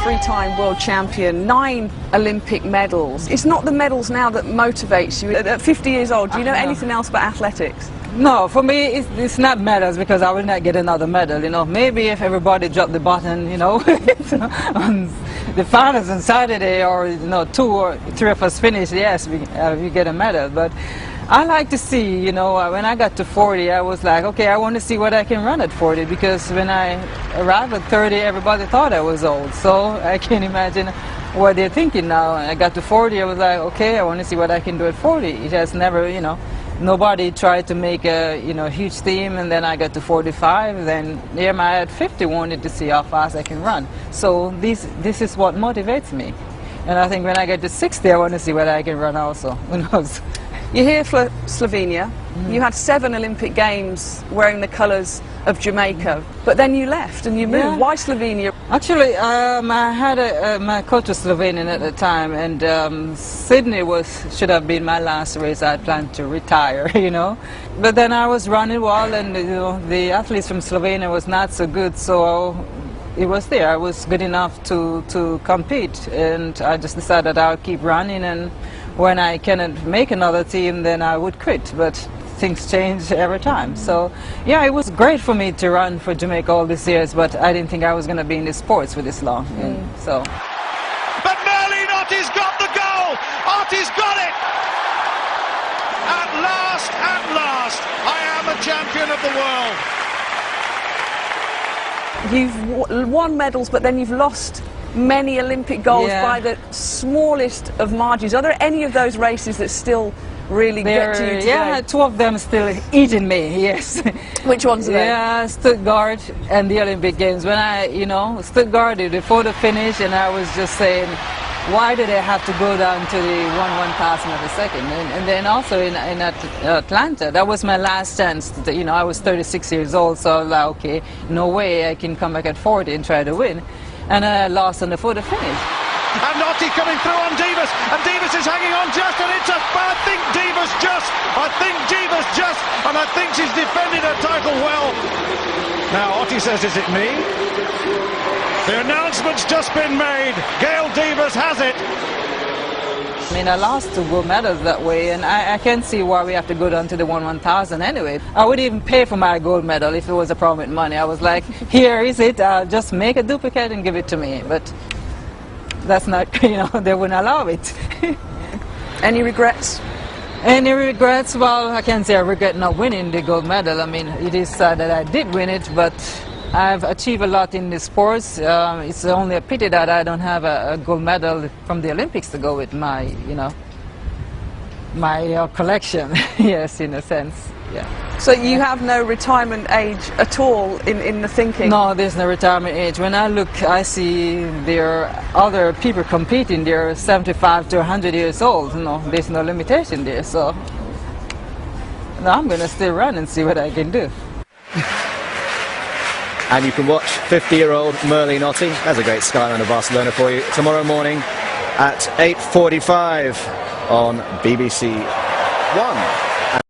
three-time world champion, 9 Olympic medals. It's not the medals now that motivates you. At 50 years old, do you know anything else about athletics? No, for me, it's not medals, because I will not get another medal, you know. Maybe if everybody dropped the button, you know, on the finals on Saturday, or, you know, 2 or 3 of us finish, yes, we get a medal. But I like to see, you know, when I got to 40, I was like, okay, I want to see what I can run at 40, because when I arrived at 30, everybody thought I was old. So I can't imagine what they're thinking now. I got to 40, I was like, okay, I want to see what I can do at 40. It has never, you know, nobody tried to make a, you know, huge team, and then I got to 45, then here I at 50 wanted to see how fast I can run. So this is what motivates me. And I think when I get to 60, I want to see what I can run also. Who knows? You're here for Slovenia. You had 7 Olympic Games wearing the colours of Jamaica, but then you left and you moved. Yeah. Why Slovenia? Actually, I had my coach was Slovenian at the time, and Sydney should have been my last race. I had planned to retire, you know. But then I was running well, and you know, the athletes from Slovenia was not so good, so it was there. I was good enough to compete, and I just decided I'll keep running, and when I cannot make another team, then I would quit. But things change every time. So yeah, it was great for me to run for Jamaica all these years, but I didn't think I was going to be in the sports for this long. So. But Merlene Ottey's got the goal! Ottey's got it! At last, I am a champion of the world. You've won medals, but then you've lost many Olympic goals by the smallest of margins. Are there any of those races that still really get to you today? Yeah, 2 of them still eating me, yes. Which ones are they? Yeah, Stuttgart and the Olympic Games. When I, you know, Stuttgart, before the finish, and I was just saying, why did I have to go down to the 1/1000 of a second? And then also in Atlanta, that was my last chance. You know, I was 36 years old, so I was like, okay, no way I can come back at 40 and try to win. And I lost on the photo finish. And Ottey coming through on Davis, and Davis is hanging on just, and it's I think Davis just, and I think she's defended her title well. Now Ottey says, is it me? The announcement's just been made. Gail Davis has it. I mean, I lost 2 gold medals that way, and I can't see why we have to go down to the 1/1000 anyway. I would even pay for my gold medal if it was a problem with money. I was like, here is it, just make a duplicate and give it to me. But that's not, you know, they wouldn't allow it. Any regrets? Any regrets? Well, I can't say I regret not winning the gold medal. I mean, it is sad that I did win it, but I've achieved a lot in the sports. It's only a pity that I don't have a gold medal from the Olympics to go with my, you know, my collection. Yes, in a sense, yeah. So you have no retirement age at all in the thinking? No, there's no retirement age. When I look, I see there are other people competing. They're 75 to 100 years old. You know, there's no limitation there. So no, I'm going to still run and see what I can do. And you can watch 50-year-old Merlene Ottey, that's a great skyline of Barcelona for you, tomorrow morning at 8:45 on BBC One.